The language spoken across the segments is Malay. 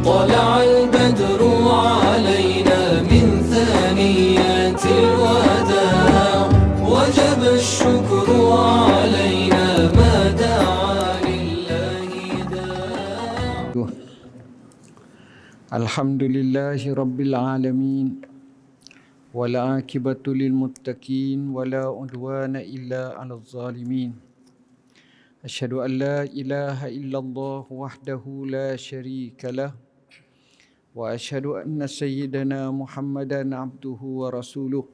طلع البدر علينا من ثنيات الوداع وجب الشكر علينا ما دعا لله داع. الحمد لله رب العالمين والعاقبة للمتقين ولا عدوان إلا على الظالمين. أشهد أن لا إله إلا الله وحده لا شريك له وأشهد أن سيدنا محمدا عبده ورسوله.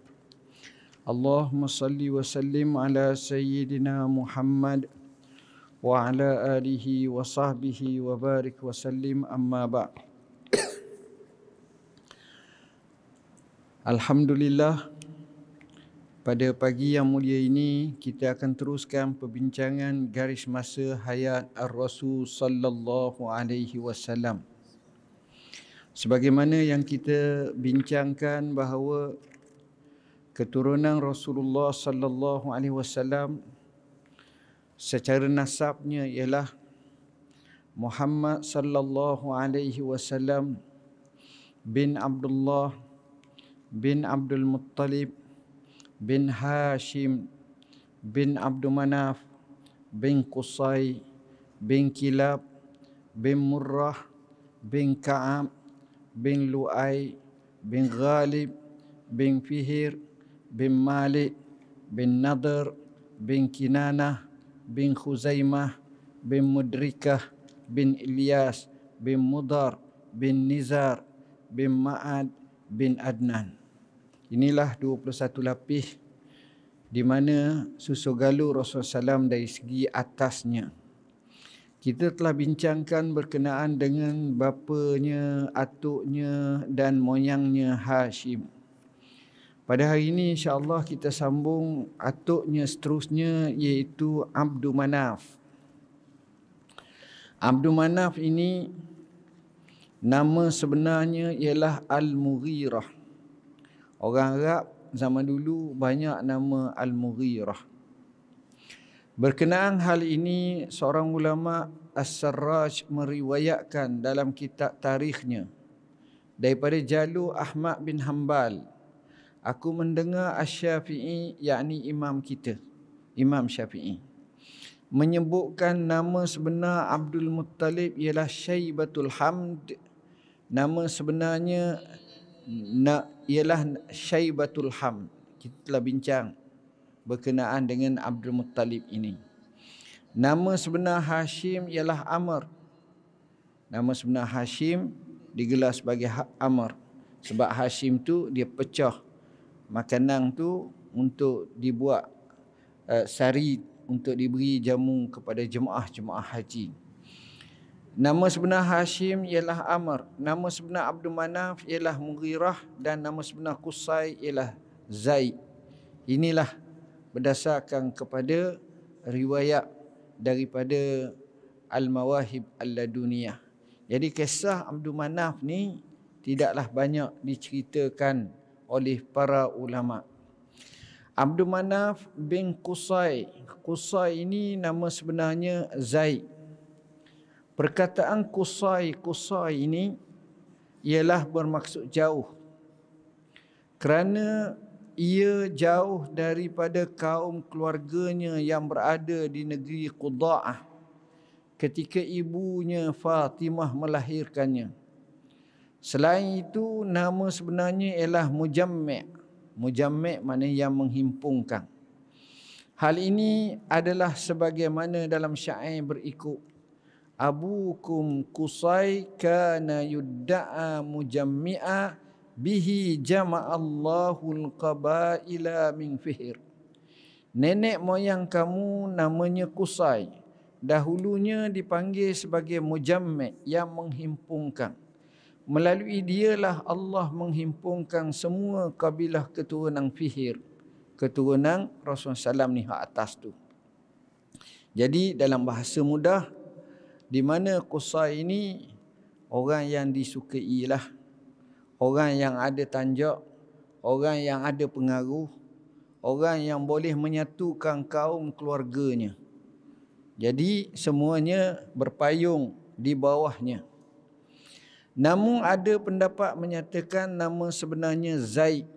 اللهم صل وسلم على سيدنا محمد وعلى آله وصحبه وبارك وسلم. أما بعد. Alhamdulillah, pada pagi yang mulia ini kita akan teruskan perbincangan garis masa hayat Ar-Rasul sallallahu alaihi wasallam. Sebagaimana yang kita bincangkan bahawa keturunan Rasulullah sallallahu alaihi wasallam secara nasabnya ialah Muhammad sallallahu alaihi wasallam bin Abdullah bin Abdul Muttalib bin Hashim bin Abdul Manaf bin Qusay bin Kilab bin Murrah bin Ka'ab bin Lu'ay bin Ghalib bin Fihir bin Malik bin Nadr bin Kinanah bin Khuzaimah bin Mudrikah bin Ilyas bin Mudar bin Nizar bin Ma'ad bin Adnan. Inilah 21 lapis di mana susu galuh Rasulullah SAW dari segi atasnya. Kita telah bincangkan berkenaan dengan bapanya, atuknya dan moyangnya Hashim. Pada hari ini insya-Allah kita sambung atuknya seterusnya, iaitu Abdul Manaf. Abdul Manaf ini nama sebenarnya ialah Al-Mughirah. Orang Arab zaman dulu banyak nama Al-Mughirah. Berkenaan hal ini, seorang ulama As-Sarraj meriwayatkan dalam kitab tarikhnya daripada jalur Ahmad bin Hanbal, aku mendengar Asy-Syafi'i, yakni imam kita, Imam Syafi'i, menyebutkan nama sebenar Abdul Muttalib ialah Syaibatul Hamd. Nama sebenarnya ialah Syaibatul Hamd. Kita telah bincang berkenaan dengan Abdul Muttalib ini. Nama sebenar Hashim ialah Amr. Nama sebenar Hashim digelar sebagai Amr sebab Hashim tu dia pecah makanan tu untuk dibuat sari untuk diberi jamu kepada jemaah-jemaah haji. Nama sebenar Hashim ialah Amr. Nama sebenar Abdul Manaf ialah Mughirah dan nama sebenar Qusay ialah Zaid. Inilah berdasarkan kepada riwayat daripada Al-Mawahib Al-Laduniyah. Jadi kisah Abdul Manaf ni tidaklah banyak diceritakan oleh para ulama. Abdul Manaf bin Qusay. Qusay ini nama sebenarnya Zaid. Perkataan Qusay ini ialah bermaksud jauh, kerana ia jauh daripada kaum keluarganya yang berada di negeri Quda'ah ketika ibunya Fatimah melahirkannya. Selain itu, nama sebenarnya ialah Mujammi'. Mujammi' maknanya yang menghimpunkan. Hal ini adalah sebagaimana dalam syair berikut: Abukum Qusay kana yudda'a mujammi'a bihi jama'allahul qabaila min Fihr. Nenek moyang kamu namanya Qusay. Dahulunya dipanggil sebagai Mujammi', yang menghimpunkan. Melalui dialah Allah menghimpunkan semua kabilah keturunan Fihr, keturunan Rasulullah SAW ni hak atas tu. Jadi dalam bahasa mudah, di mana Qusay ini orang yang disukai lah, orang yang ada tanjak, orang yang ada pengaruh, orang yang boleh menyatukan kaum keluarganya. Jadi semuanya berpayung di bawahnya. Namun ada pendapat menyatakan nama sebenarnya Zaid.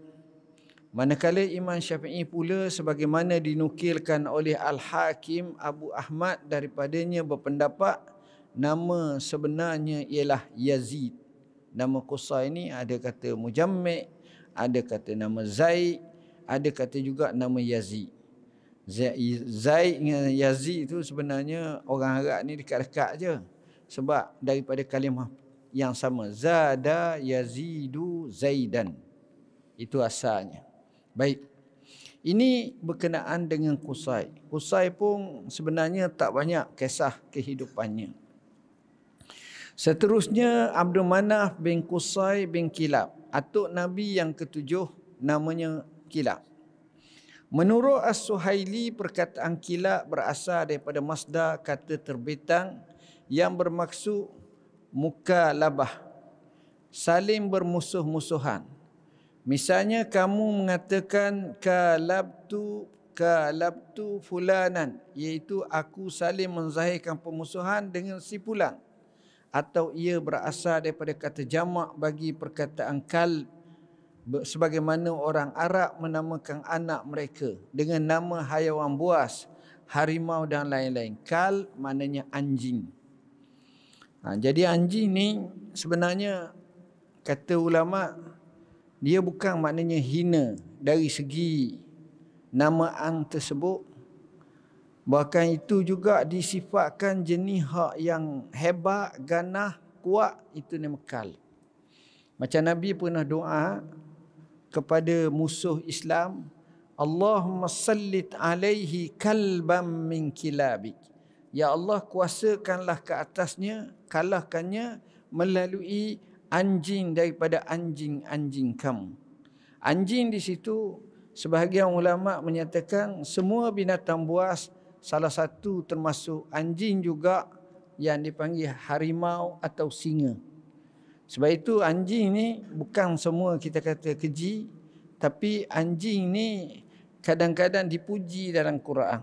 Manakala Imam Syafi'i pula sebagaimana dinukilkan oleh Al-Hakim Abu Ahmad daripadanya berpendapat nama sebenarnya ialah Yazid. Nama Qusay ni ada kata Mujammi', ada kata nama Zaid, ada kata juga nama Yazid. Zaid dengan Yazid itu sebenarnya orang Arab ni dekat-dekat je. Sebab daripada kalimah yang sama, Zada Yazidu Zaidan. Itu asalnya. Baik. Ini berkenaan dengan Qusay. Qusay pun sebenarnya tak banyak kisah kehidupannya. Seterusnya Abdul Manaf bin Qusay bin Kilab, atuk Nabi yang ketujuh, namanya Kilab. Menurut As-Suhaili, perkataan Kilab berasal daripada masdar kata terbitang yang bermaksud mukalabah, saling bermusuh-musuhan. Misalnya kamu mengatakan kalabtu fulanan, iaitu aku saling menzahirkan pemusuhan dengan si fulan. Atau ia berasal daripada kata jamak bagi perkataan kalb, sebagaimana orang Arab menamakan anak mereka dengan nama haiwan buas, harimau dan lain-lain. Kalb maknanya anjing. Jadi anjing ni sebenarnya kata ulama' dia bukan maknanya hina dari segi namaan tersebut. Bahkan itu juga disifatkan jenis hak yang hebat, ganah, kuat, itu nama kalb. Macam Nabi pernah doa kepada musuh Islam, Allahumma sallit alaihi kalbam min kilabik. Ya Allah, kuasakanlah ke atasnya, kalahkannya melalui anjing daripada anjing-anjing kamu. Anjing di situ sebahagian ulama menyatakan semua binatang buas, salah satu termasuk anjing juga yang dipanggil harimau atau singa. Sebab itu anjing ni bukan semua kita kata keji, tapi anjing ni kadang-kadang dipuji dalam Quran.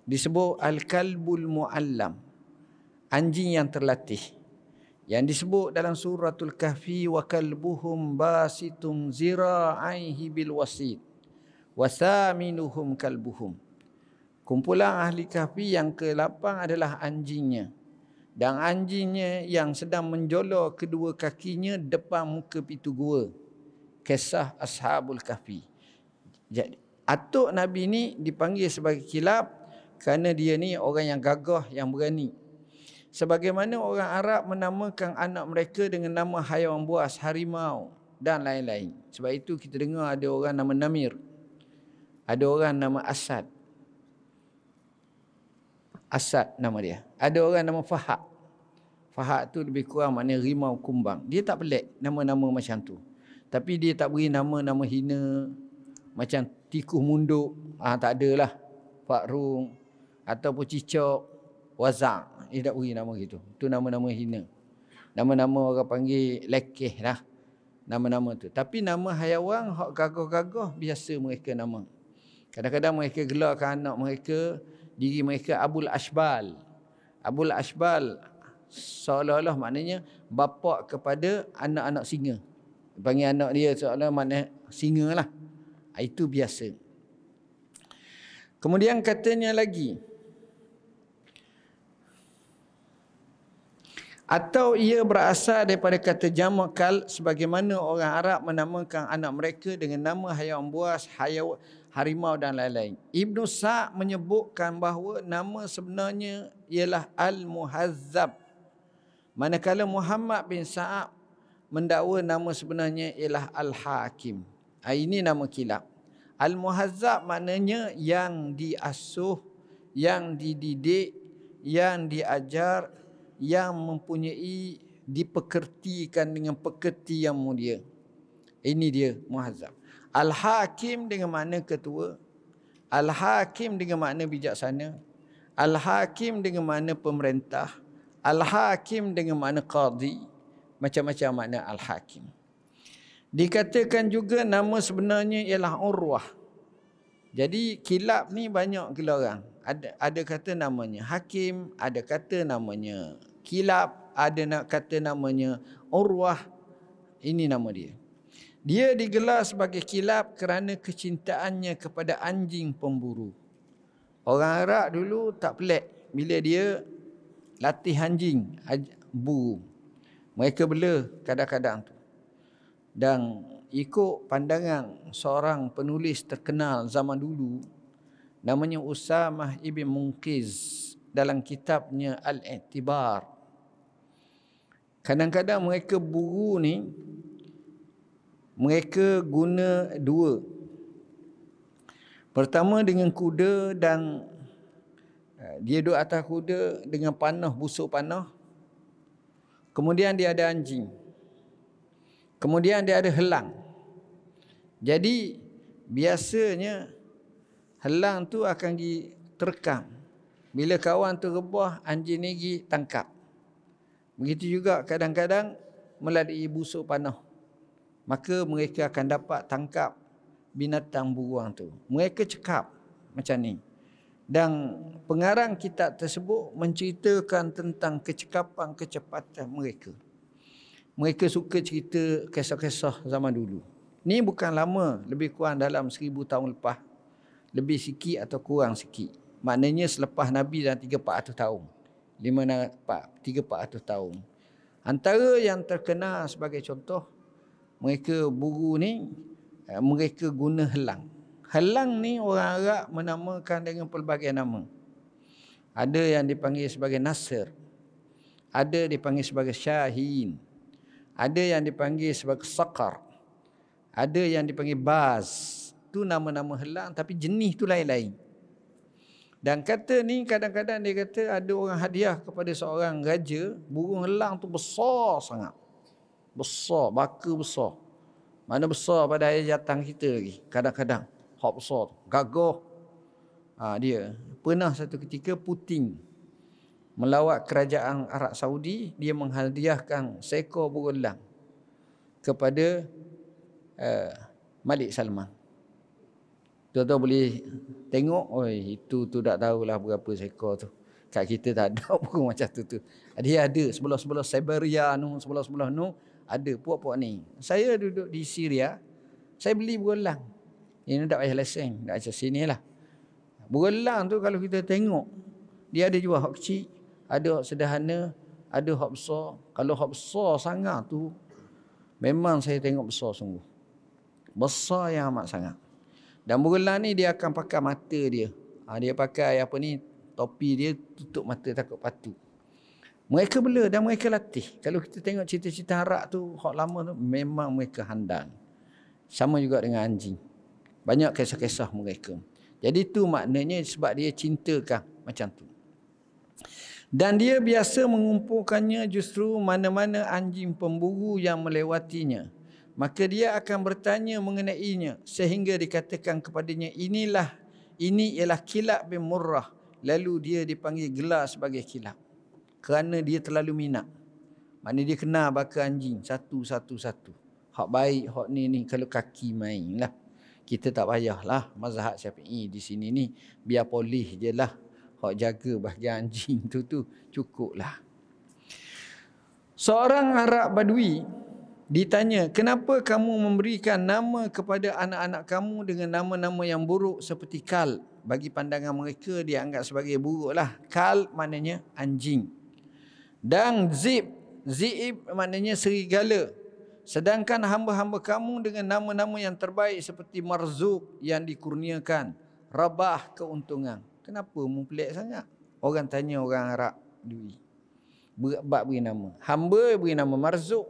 Disebut al-kalbul mu'allam, anjing yang terlatih. Yang disebut dalam suratul Kahfi, wa kalbuhum basitun zira'aihi bil wasid wa thaminuhum kalbuhum. Kumpulan ahli Kahfi yang ke-8 adalah anjingnya, dan anjingnya yang sedang menjolor kedua kakinya depan muka pintu gua. Kisah Ashabul Kahfi. Jadi atuk Nabi ni dipanggil sebagai Kilab kerana dia ni orang yang gagah, yang berani. Sebagaimana orang Arab menamakan anak mereka dengan nama haiwan buas, harimau dan lain-lain. Sebab itu kita dengar ada orang nama Namir, ada orang nama Asad. Asad nama dia. Ada orang nama Fahad. Fahad tu lebih kurang maknanya rimau kumbang. Dia tak pelik nama-nama macam tu. Tapi dia tak beri nama-nama hina macam tikus munduk. Tak adalah. Fakrung ataupun cicak, wazak. Dia tak beri nama gitu. Itu nama-nama hina. Nama-nama orang panggil lekeh lah. Nama-nama tu. Tapi nama haiwan hak gagah-gagah biasa mereka nama. Kadang-kadang mereka gelarkan anak mereka, diri mereka Abul Ashbal. Abul Ashbal seolah-olah maknanya bapa kepada anak-anak singa. Panggil anak dia seolah makna singa lah. Itu biasa. Kemudian katanya lagi, atau ia berasal daripada kata jamak kal, sebagaimana orang Arab menamakan anak mereka dengan nama haiwan buas, harimau dan lain-lain. Ibn Sa'd menyebutkan bahawa nama sebenarnya ialah Al-Muhazzab, manakala Muhammad bin Sa'd mendakwa nama sebenarnya ialah Al-Hakim. Ini nama Kilab. Al-Muhazzab maknanya yang diasuh, yang dididik, yang diajar, yang mempunyai dipekertikan dengan pekerti yang mulia. Ini dia Muhazzab. Al-Hakim dengan makna ketua, Al-Hakim dengan makna bijaksana, Al-Hakim dengan makna pemerintah, Al-Hakim dengan makna qadi, macam-macam makna Al-Hakim. Dikatakan juga nama sebenarnya ialah Urwah. Jadi Kilab ni banyak gelaran. Ada kata namanya Hakim, ada kata namanya Kilab, ada nak kata namanya Urwah, ini nama dia. Dia digelar sebagai kilab kerana kecintaannya kepada anjing pemburu. Orang Arab dulu tak pelik bila dia latih anjing buru. Mereka bela kadang-kadang tu. Dan ikut pandangan seorang penulis terkenal zaman dulu, namanya Usamah ibn Munqiz, dalam kitabnya Al-I'tibar, kadang-kadang mereka buru ni, mereka guna dua. Pertama dengan kuda, dan dia duduk atas kuda dengan panah, busuk panah. Kemudian dia ada anjing. Kemudian dia ada helang. Jadi biasanya helang tu akan diterkam. Bila kawan tu rebah, anjing ni pergi tangkap. Begitu juga kadang-kadang melalui busuk panah. Maka mereka akan dapat tangkap binatang buruan tu. Mereka cekap macam ni. Dan pengarang kitab tersebut menceritakan tentang kecekapan, kecepatan mereka. Mereka suka cerita kisah-kisah zaman dulu. Ni bukan lama, lebih kurang dalam 1000 tahun lepas. Lebih sikit atau kurang sikit. Maknanya selepas Nabi dalam 300-400 tahun. 300-400 tahun. Antara yang terkenal sebagai contoh, mereka buru ni, mereka guna helang. Helang ni orang Arab menamakan dengan pelbagai nama. Ada yang dipanggil sebagai Nasr. Ada dipanggil sebagai Syahin. Ada yang dipanggil sebagai Saqar. Ada yang dipanggil Baz. Itu nama-nama helang, tapi jenis tu lain-lain. Dan kata ni kadang-kadang dia kata ada orang hadiah kepada seorang raja, burung helang tu besar sangat. Besar, baka besar. Mana besar pada air jatang kita lagi. Kadang-kadang hak besar tu, gagah. Dia pernah satu ketika Putin melawat kerajaan Arab Saudi, dia menghadiahkan seekor burung helang kepada Malik Salman. Tuan-tuan boleh tengok, itu tu tak tahulah berapa seekor tu. Kat kita tak ada burung macam tu. Dia ada sebelah-sebelah Siberia tu, sebelah-sebelah tu ada puak-puak ni. Saya duduk di Syria, saya beli burung elang. Ini tak payah lesen, tak macam sini lah. Burung elang tu kalau kita tengok, dia ada jual hak kecil, ada hak sederhana, ada hak besar. Kalau hak besar sangat tu, memang saya tengok besar sungguh. Besar yang amat sangat. Dan burung elang ni dia akan pakai mata dia. Dia pakai apa ni, topi dia tutup mata takut patuk. Mereka bela dan mereka latih. Kalau kita tengok cerita-cerita Arab tu, hak lama tu, memang mereka handal. Sama juga dengan anjing. Banyak kisah-kisah mereka. Jadi tu maknanya sebab dia cintakan macam tu. Dan dia biasa mengumpulkannya justru mana-mana anjing pemburu yang melewatinya. Maka dia akan bertanya mengenainya sehingga dikatakan kepadanya, ini ialah Kilab bin Murrah. Lalu dia dipanggil gelar sebagai kilab kerana dia terlalu minat. Maknanya dia kenal baka anjing satu-satu. Hak baik, hak ni kalau kaki main lah. Kita tak payahlah mazhab Syafi'i di sini ni, biar polis je lah. Hak jaga bahagian anjing tu cukup lah. Seorang Arab Badui ditanya, kenapa kamu memberikan nama kepada anak-anak kamu dengan nama-nama yang buruk seperti Kalb? Bagi pandangan mereka dia anggap sebagai buruk lah. Kalb maknanya anjing. Dan Zi'ib maknanya serigala. Sedangkan hamba-hamba kamu dengan nama-nama yang terbaik seperti Marzuq yang dikurniakan, Rabah keuntungan. Kenapa pelik sangat? Orang tanya orang Arab Badui. Beri nama. Hamba beri nama Marzuq.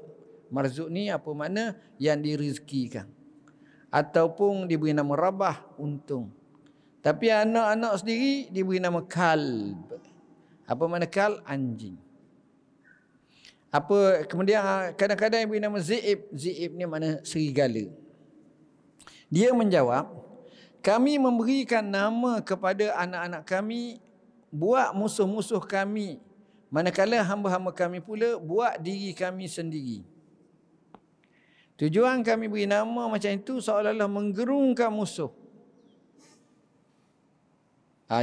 Marzuq ni apa makna? Yang direzekikan. Ataupun diberi nama Rabah, untung. Tapi anak-anak sendiri diberi nama Kalb. Apa makna Kalb? Anjing. Kemudian kadang-kadang diberi nama Zi'ib. Zi'ib ni makna serigala. Dia menjawab, kami memberikan nama kepada anak-anak kami buat musuh-musuh kami, manakala hamba-hamba kami pula buat diri kami sendiri. Tujuan kami beri nama macam itu seolah-olah menggerungkan musuh.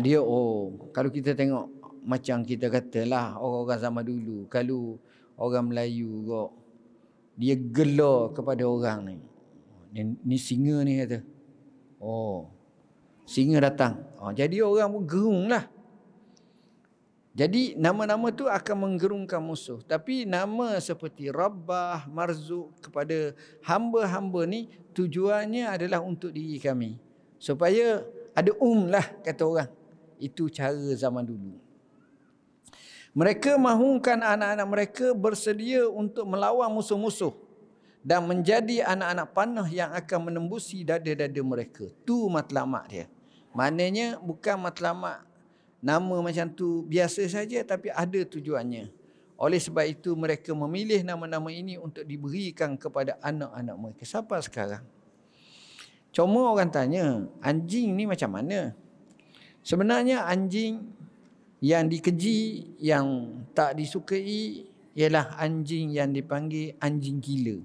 Dia kalau kita tengok macam kita katalah orang-orang zaman dulu, kalau orang Melayu kok dia gela kepada orang ni singa ni kata. Oh, singa datang. Jadi orang pun gerung lah. Jadi nama-nama tu akan menggerungkan musuh. Tapi nama seperti Rabbah, Marzuk kepada hamba-hamba ni tujuannya adalah untuk diri kami. Supaya ada lah kata orang. Itu cara zaman dulu. Mereka mahukan anak-anak mereka bersedia untuk melawan musuh-musuh dan menjadi anak-anak panah yang akan menembusi dada-dada mereka. Tu matlamat dia. Maknanya bukan matlamat nama macam tu biasa saja, tapi ada tujuannya. Oleh sebab itu mereka memilih nama-nama ini untuk diberikan kepada anak-anak mereka. Sampai sekarang. Cuma orang tanya, anjing ni macam mana? Sebenarnya anjing yang dikeji, yang tak disukai ialah anjing yang dipanggil anjing gila.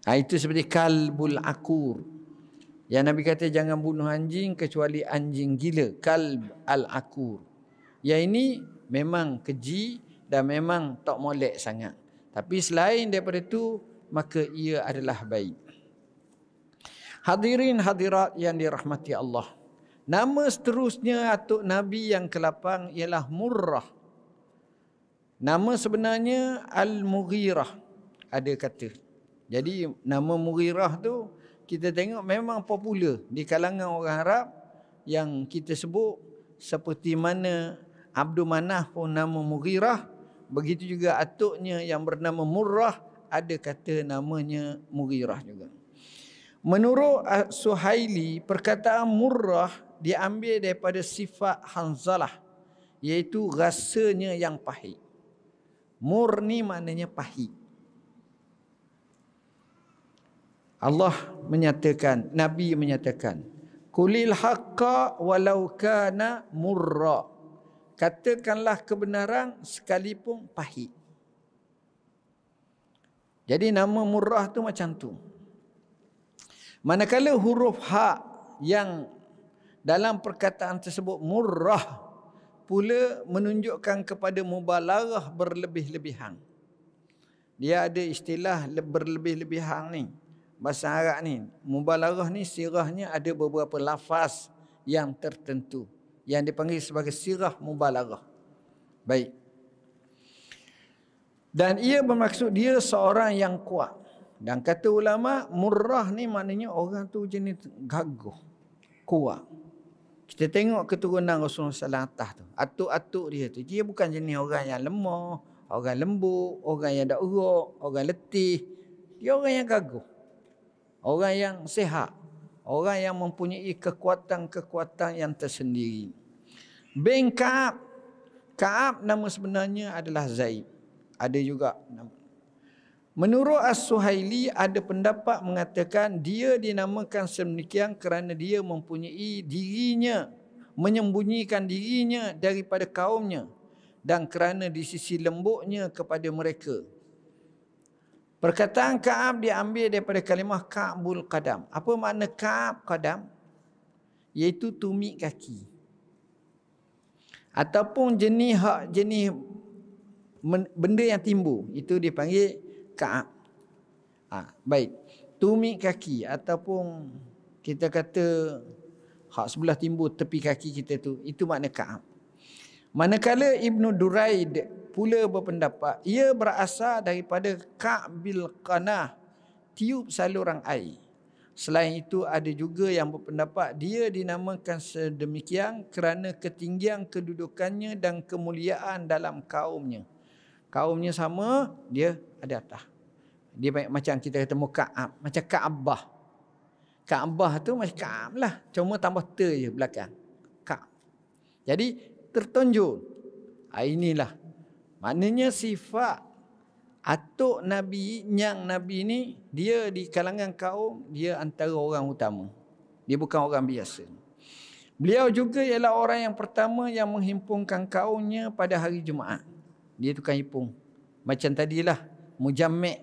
Itu seperti kalbul akur. Yang Nabi kata jangan bunuh anjing kecuali anjing gila. Kalb al-akur. Yang ini memang keji dan memang tak molek sangat. Tapi selain daripada itu, maka ia adalah baik. Hadirin hadirat yang dirahmati Allah. Nama seterusnya atuk Nabi yang ke-8 ialah Murrah. Nama sebenarnya Al-Mughirah. Ada kata. Jadi nama Mughirah tu kita tengok memang popular di kalangan orang Arab yang kita sebut, seperti mana Abdul Manaf pun nama Mughirah, begitu juga atuknya yang bernama Murrah ada kata namanya Mughirah juga. Menurut Suhaili, perkataan Murrah diambil daripada sifat Hanzalah, iaitu rasanya yang pahit. Mur ni maknanya pahit. Allah menyatakan, Nabi menyatakan, Qulil haqqa walau kana murra. Katakanlah kebenaran sekalipun pahit. Jadi nama Murrah tu macam tu. Manakala huruf ha yang dalam perkataan tersebut Murrah pula menunjukkan kepada mubalaghah berlebih-lebihan. Dia ada istilah berlebih-lebihan ni. Bahasa Arab ni, mubalaghah ni sirahnya ada beberapa lafaz yang tertentu yang dipanggil sebagai sirah mubalaghah. Baik. Dan ia bermaksud dia seorang yang kuat. Dan kata ulama, Murrah ni maknanya orang tu jenis gagah, kuat. Kita tengok keturunan Rasulullah SAW atas tu. Atuk-atuk dia tu, dia bukan jenis orang yang lemah, orang lembut, orang yang tak urut, orang letih. Dia orang yang gagah. Orang yang sihat. Orang yang mempunyai kekuatan-kekuatan yang tersendiri. Bin Ka'ab. Ka'ab nama sebenarnya adalah Zaid. Ada juga nama. Menurut As-Suhaili ada pendapat mengatakan dia dinamakan sedemikian kerana dia mempunyai dirinya, menyembunyikan dirinya daripada kaumnya dan kerana di sisi lembutnya kepada mereka. Perkataan Ka'ab diambil daripada kalimah Ka'bul Qadam. Apa makna Ka'ab Qadam? Iaitu tumit kaki. Ataupun jenis benda yang timbul. Itu dipanggil Ka'ab. Baik. Tumit kaki ataupun kita kata hak sebelah timbul tepi kaki kita tu. Itu makna Ka'ab. Manakala Ibnu Duraid pula berpendapat ia berasal daripada Ka'bil Qanah, tiup saluran air. Selain itu ada juga yang berpendapat dia dinamakan sedemikian kerana ketinggian kedudukannya dan kemuliaan dalam kaumnya. Kaumnya sama, dia ada atas. Dia macam kita kata Ka'ab, macam Ka'bah. Ka'bah tu macam Ka'ab lah, cuma tambah ter je belakang. Ka'ab. Jadi tertonjol. Inilah. Maknanya sifat atuk Nabi, nyang Nabi ni, dia di kalangan kaum, dia antara orang utama. Dia bukan orang biasa. Beliau juga ialah orang yang pertama yang menghimpunkan kaumnya pada hari Jumaat. Dia tukang himpun. Macam tadilah, Mujammi'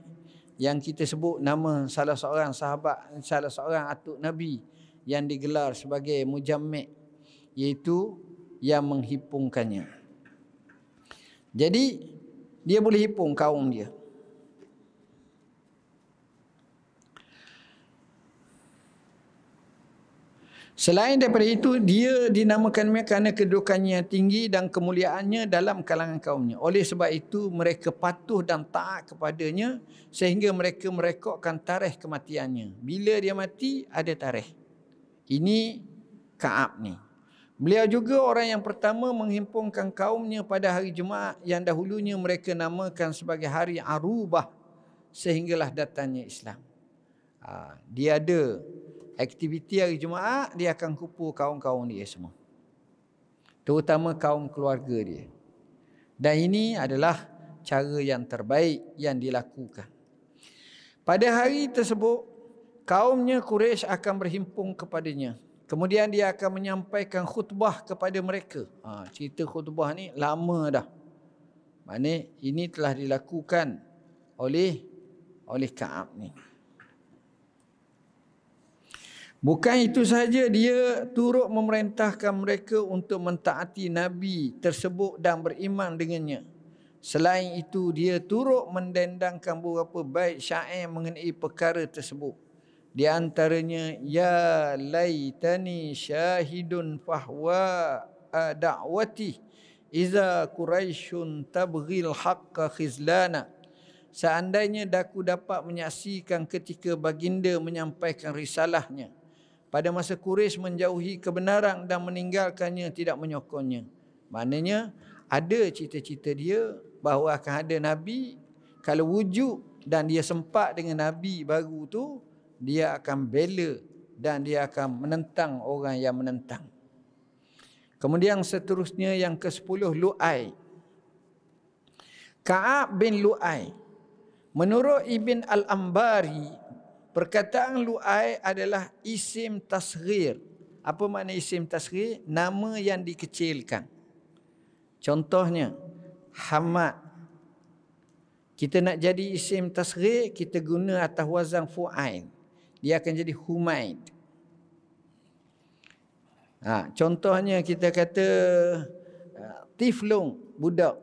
yang kita sebut nama salah seorang sahabat, salah seorang atuk Nabi yang digelar sebagai Mujammi', iaitu yang menghimpunkannya. Jadi dia boleh hipung kaum dia. Selain daripada itu, dia dinamakan kerana kedudukannya yang tinggi dan kemuliaannya dalam kalangan kaumnya. Oleh sebab itu, mereka patuh dan taat kepadanya sehingga mereka merekodkan tarikh kematiannya. Bila dia mati, ada tarikh. Ini Ka'ab ni. Beliau juga orang yang pertama menghimpunkan kaumnya pada hari Jumaat yang dahulunya mereka namakan sebagai hari Arubah sehinggalah datangnya Islam. Dia ada aktiviti hari Jumaat, dia akan kumpul kaum-kaum dia semua. Terutama kaum keluarga dia. Dan ini adalah cara yang terbaik yang dilakukan. Pada hari tersebut, kaumnya Quraisy akan berhimpun kepadanya. Kemudian dia akan menyampaikan khutbah kepada mereka. Cerita khutbah ni lama dah. Maknanya ini telah dilakukan oleh Ka'ab ni. Bukan itu sahaja, dia turut memerintahkan mereka untuk mentaati Nabi tersebut dan beriman dengannya. Selain itu, dia turut mendendangkan beberapa bait syair mengenai perkara tersebut. Di antaranya, ya laitani syahidun fahwa da'wati iza Quraisyun tabghil haqqa khizlana. Seandainya daku dapat menyaksikan ketika baginda menyampaikan risalahnya, pada masa Quraisy menjauhi kebenaran dan meninggalkannya, tidak menyokongnya. Maknanya ada cita-cita dia bahawa akan ada Nabi. Kalau wujud dan dia sempat dengan Nabi baru tu, dia akan bela dan dia akan menentang orang yang menentang. Kemudian seterusnya yang ke-10, Lu'ai. Ka'ab bin Lu'ai. Menurut Ibn Al-Ambari, perkataan Lu'ai adalah isim tasghir. Apa makna isim tasghir? Nama yang dikecilkan. Contohnya, Hamad. Kita nak jadi isim tasghir, kita guna atas wazan fu'ail. Dia akan jadi Humaid. Contohnya kita kata Tiflung, budak.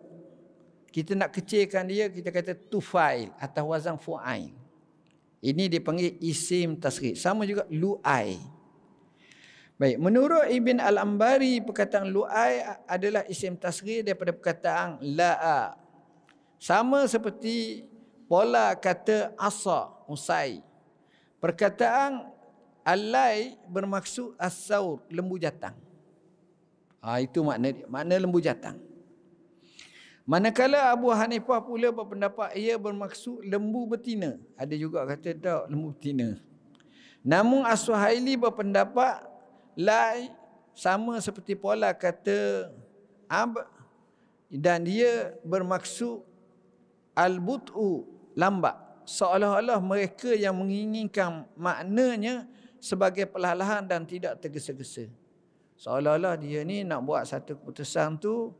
Kita nak kecilkan dia, kita kata Tufail atas wazan fu'ail. Ini dipanggil isim tasghir. Sama juga Lu'ai. Baik, menurut Ibn Al-Ambari, perkataan Lu'ai adalah isim tasghir daripada perkataan La'a. Sama seperti pola kata Asa, Usai. Perkataan Alai bermaksud as-saur, lembu jatang. Itu makna dia, makna lembu jatang. Manakala Abu Hanifah pula berpendapat ia bermaksud lembu betina. Ada juga kata tak, lembu betina. Namun As-Suhaili berpendapat lai sama seperti pola kata ab, dan dia bermaksud al-but'u, lambat. Seolah-olah mereka yang menginginkan maknanya sebagai perlahan dan tidak tergesa-gesa. Seolah-olah dia ni nak buat satu keputusan tu,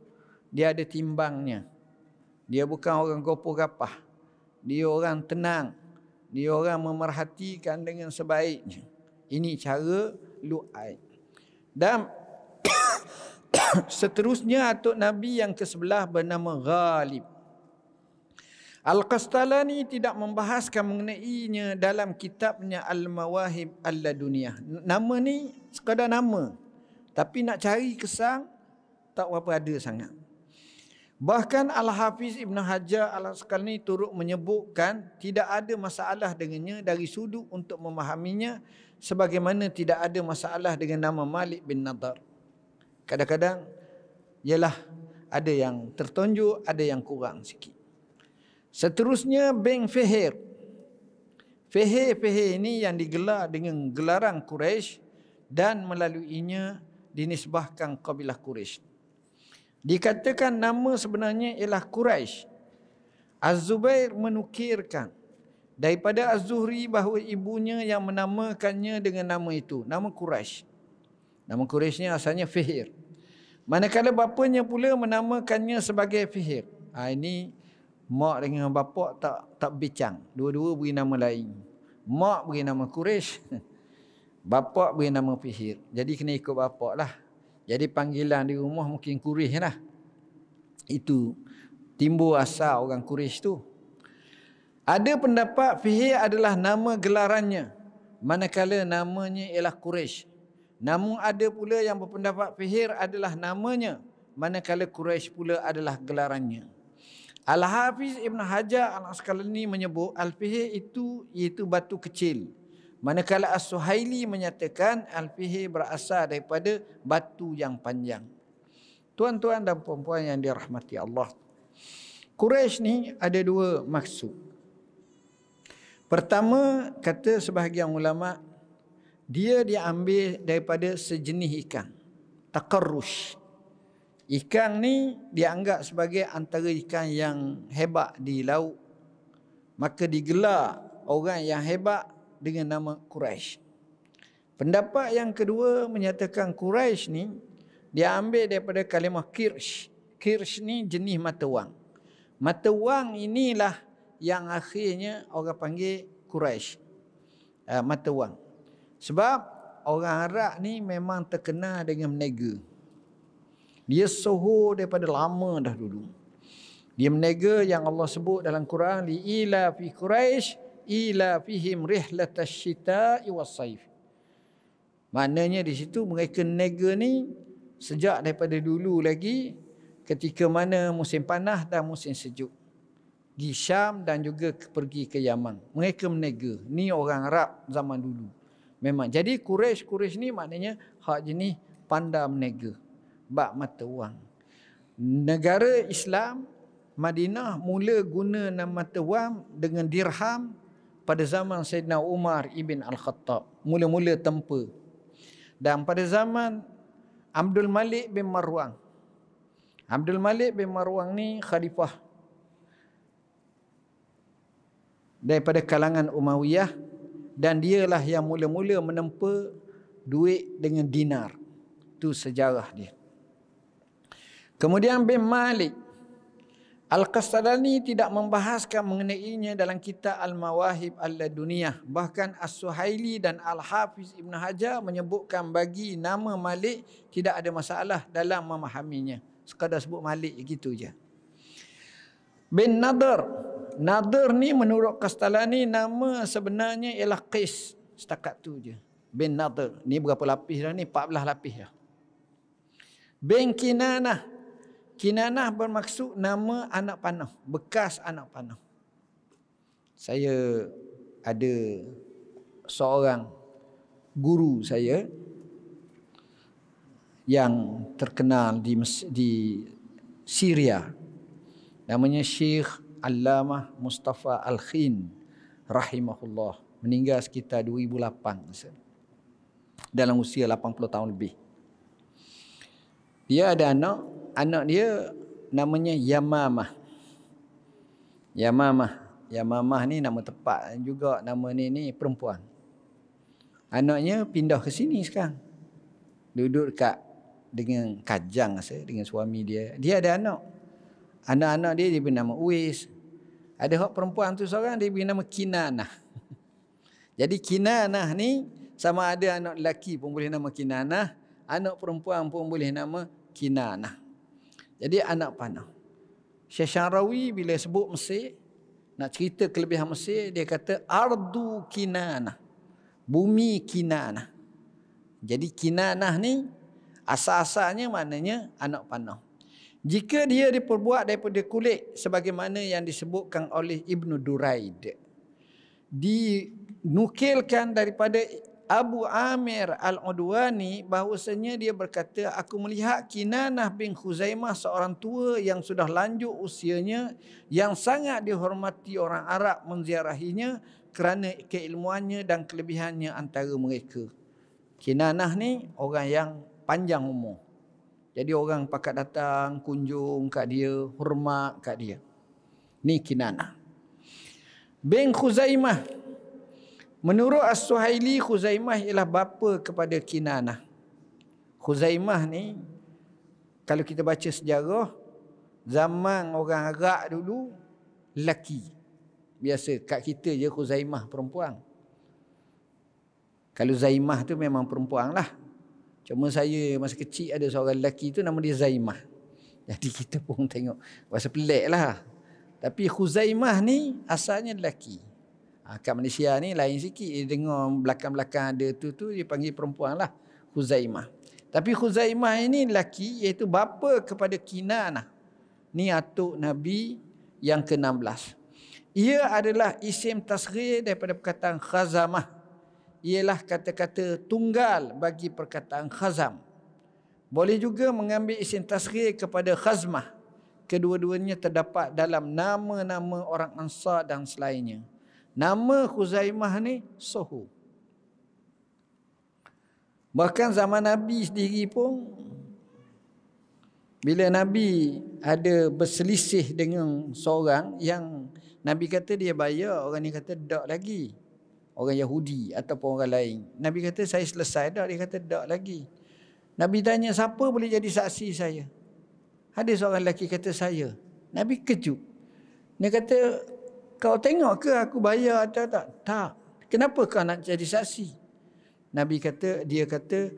dia ada timbangnya. Dia bukan orang gopoh gapah. Dia orang tenang. Dia orang memerhatikan dengan sebaiknya. Ini cara Lu'ai. Dan seterusnya atuk Nabi yang ke-11 bernama Ghalib. Al-Qastalani tidak membahaskan mengenainya dalam kitabnya Al-Mawahib Al-Laduniyah. Nama ni sekadar nama. Tapi nak cari kesan, tak berapa ada sangat. Bahkan Al-Hafiz Ibn Hajar Al-Asqalani turut menyebutkan tidak ada masalah dengannya dari sudut untuk memahaminya, sebagaimana tidak ada masalah dengan nama Malik bin Nadar. Kadang-kadang ialah ada yang tertonjok, ada yang kurang sikit. Seterusnya Beng Fihir. Fihir ini yang digelar dengan gelaran Quraisy dan melaluinya dinisbahkan kabilah Quraisy. Dikatakan nama sebenarnya ialah Quraisy. Az-Zubair menukirkan daripada Az-Zuhri bahawa ibunya yang menamakannya dengan nama itu, nama Quraisy. Nama Quraisynya asalnya Fihir. Manakala bapanya pula menamakannya sebagai Fihir. Ini mak dengan bapak tak bincang. Dua-dua beri nama lain. Mak beri nama Quraisy, bapak beri nama Fihir. Jadi kena ikut bapak lah. Jadi panggilan di rumah mungkin Quraisy lah. Itu timbul asal orang Quraisy tu. Ada pendapat Fihr adalah nama gelarannya, manakala namanya ialah Quraisy. Namun ada pula yang berpendapat Fihr adalah namanya, manakala Quraisy pula adalah gelarannya. Al-Hafiz Ibn Hajar Al-Asqalani menyebut Al-Fihr itu iaitu batu kecil, manakala As-Suhaili menyatakan Al-Fihr berasal daripada batu yang panjang. Tuan-tuan dan puan-puan yang dirahmati Allah, Quraisy ni ada dua maksud. Pertama, kata sebahagian ulama, dia diambil daripada sejenis ikan, taqarrush. Ikan ni dianggap sebagai antara ikan yang hebat di laut, maka digelar orang yang hebat dengan nama Quraisy. Pendapat yang kedua menyatakan Quraisy ni diambil daripada kalimah kirsh. Kirsh ni jenis mata wang. Mata wang inilah yang akhirnya orang panggil Quraisy. Mata wang. Sebab orang Arab ni memang terkenal dengan menega. Dia sohor daripada lama dah dulu. Dia menega yang Allah sebut dalam Quran, li ila fi Quraisy ila fihim rihlatash syita'i was-saif. Maknanya di situ mereka nega ni sejak daripada dulu lagi, ketika mana musim panas dan musim sejuk. Di Syam dan juga pergi ke Yaman. Mereka menega. Ni orang Arab zaman dulu. Memang. Jadi Quraisy ni maknanya hak jenis pandai menega. Bak mata wang. Negara Islam Madinah mula guna nama mata wang dengan dirham pada zaman Sayyidina Umar ibn Al-Khattab. Mula-mula tempa. Dan pada zaman Abdul Malik bin Marwan. Abdul Malik bin Marwan ni khalifah daripada kalangan Umayyah, dan dialah yang mula-mula menempa duit dengan dinar. Itu sejarah dia. Kemudian bin Malik Al-Qastalani tidak membahaskan mengenainya dalam kitab Al-Mawahib Al-Laduniyah. Bahkan As-Suhaili dan Al-Hafiz Ibn Hajar menyebutkan bagi nama Malik tidak ada masalah dalam memahaminya. Sekadar sebut Malik gitu je. Bin Nadr. Nadr ni menurut Qastalani nama sebenarnya ialah Qais. Setakat tu je. Bin Nadr. Ni berapa lapis dah ni? 14 lapis dah. Bin Kinanah. Kinanah bermaksud nama anak panah, bekas anak panah. Saya ada seorang guru saya yang terkenal di Syria. Namanya Syekh Allamah Mustafa Al-Khin rahimahullah. Meninggal sekitar 2008 dalam usia 80 tahun lebih. Dia ada anak dia namanya Yamamah. Yamamah ni nama tepat juga, nama ni perempuan. Anaknya pindah ke sini sekarang. Duduk dekat dengan Kajang dengan suami dia. Dia ada anak. Anak-anak dia diberi nama Uwais. Ada hak perempuan tu seorang dia beri nama Kinanah. Jadi Kinanah ni sama ada anak lelaki pun boleh nama Kinanah, anak perempuan pun boleh nama Kinanah. Jadi anak panah. Syekh Syarawi bila sebut Mesir, nak cerita kelebihan Mesir, dia kata Ardu Kinanah. Bumi Kinanah. Jadi Kinanah ni asal-asalnya maknanya anak panah. Jika dia diperbuat daripada kulit sebagaimana yang disebutkan oleh Ibn Duraid, dinukilkan daripada Abu Amir Al-Udwani bahawasanya dia berkata, aku melihat Kinanah bin Khuzaimah seorang tua yang sudah lanjut usianya, yang sangat dihormati orang Arab menziarahinya kerana keilmuannya dan kelebihannya antara mereka. Kinanah ni orang yang panjang umur. Jadi orang pakat datang, kunjung kat dia, hormat kat dia. Ni Kinanah bin Khuzaimah. Menurut As-Suhaili, Khuzaimah ialah bapa kepada Kinanah. Khuzaimah ni, kalau kita baca sejarah, zaman orang Arab dulu, lelaki. Biasa, kat kita je Khuzaimah perempuan. Kalau Zaimah tu memang perempuan lah. Cuma saya masa kecil ada seorang lelaki tu nama dia Zaimah. Jadi kita pun tengok rasa pelik lah. Tapi Khuzaimah ni asalnya lelaki. Kat Malaysia ni lain sikit. Dia dengar belakang-belakang ada tu dia panggil perempuan lah. Khuzaimah. Tapi Khuzaimah ini lelaki, iaitu bapa kepada Kinanah. Ni atuk Nabi yang ke-16. Ia adalah isim tasghir daripada perkataan khazamah. Ialah kata-kata tunggal bagi perkataan khazam. Boleh juga mengambil isim tasghir kepada khazmah. Kedua-duanya terdapat dalam nama-nama orang Ansar dan selainnya. Nama Khuzaimah ni Suhu. Bahkan zaman Nabi sendiri pun, bila Nabi ada berselisih dengan seorang yang Nabi kata dia bayar, orang ni kata tak lagi. Orang Yahudi ataupun orang lain. Nabi kata saya selesai dah, dia kata tak lagi. Nabi tanya siapa boleh jadi saksi saya? Ada seorang lelaki kata saya. Nabi kejut. Dia kata kau tengok ke aku bayar atau tak? Tak. Kenapa kau nak jadi saksi? Nabi kata, dia kata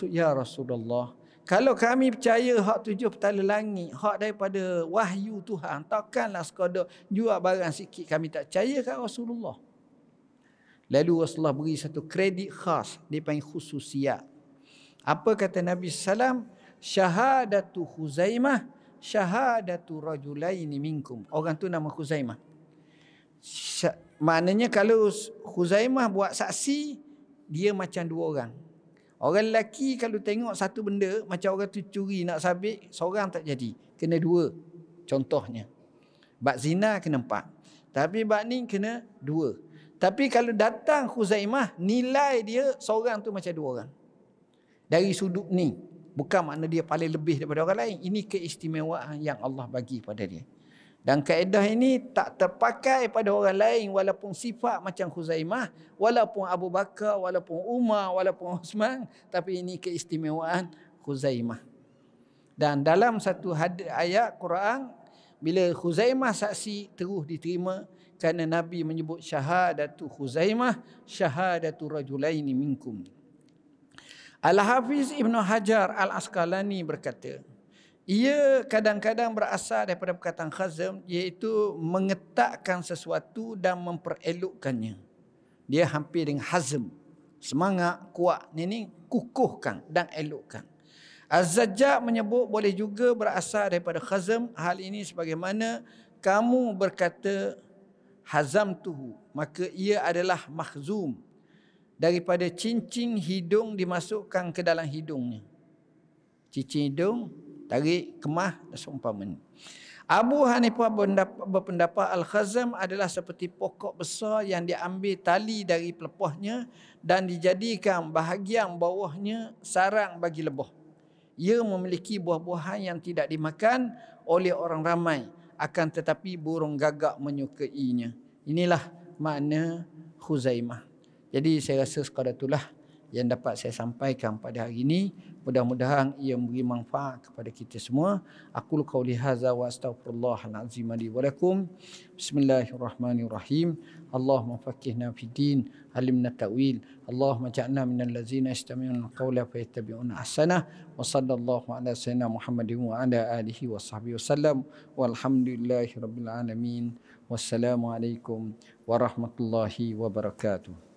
ya Rasulullah, kalau kami percaya hak 7 petala langit, hak daripada wahyu Tuhan, takkanlah sekadar jual barang sikit kami tak percaya kat Rasulullah. Lalu Rasulullah beri satu kredit khas, dia panggil khususiyat. Apa kata Nabi SAW? Syahadatu Khuzaimah, syahadatu rajulaini minkum. Orang tu nama Khuzaimah. Maknanya kalau Khuzaimah buat saksi, dia macam 2 orang. Orang lelaki kalau tengok satu benda, macam orang tu curi nak sabit, seorang tak jadi. Kena 2. Contohnya. Bab zina kena 4. Tapi bab ni kena 2. Tapi kalau datang Khuzaimah, nilai dia seorang tu macam 2 orang. Dari sudut ni. Bukan makna dia paling lebih daripada orang lain. Ini keistimewaan yang Allah bagi pada dia. Dan kaedah ini tak terpakai pada orang lain walaupun sifat macam Khuzaimah, walaupun Abu Bakar, walaupun Umar, walaupun Uthman. Tapi ini keistimewaan Khuzaimah. Dan dalam satu ayat Quran, bila Khuzaimah saksi terus diterima kerana Nabi menyebut syahadatu Khuzaimah, syahadatu rajulaini minkum. Al-Hafiz Ibn Hajar Al-Asqalani berkata, ia kadang-kadang berasal daripada perkataan khazam, iaitu mengetakkan sesuatu dan memperelokkannya. Dia hampir dengan hazm, semangat, kuat. Ini kukuhkan dan elokkan. Az-Zajjaj menyebut boleh juga berasal daripada khazam. Hal ini sebagaimana kamu berkata hazamtuhu, maka ia adalah makhzum, daripada cincin hidung dimasukkan ke dalam hidungnya. Cincin hidung, tarik, kemah dan seumpamanya. Abu Hanifah berpendapat al-khazam adalah seperti pokok besar yang diambil tali dari pelepahnya dan dijadikan bahagian bawahnya sarang bagi lebah. Ia memiliki buah-buahan yang tidak dimakan oleh orang ramai, akan tetapi burung gagak menyukainya. Inilah makna Khuzaimah. Jadi saya rasa sekadar itulah yang dapat saya sampaikan pada hari ini. Mudah-mudahan ia memberi manfaat kepada kita semua. Aqulu qauli hadza wa astaghfirullahal azim li wa lakum. Bismillahirrahmanirrahim. Allahumma faqihna fid din, alimna ta'wil. Allahumma ja'alna minal ladzina yastami'una al-qawla fayattabi'una ahsanah. Wa sallallahu ala sayyidina Muhammadin wa ala alihi wa sahbihi wasallam. Walhamdulillahirabbil alamin. Wassalamu alaikum warahmatullahi wabarakatuh.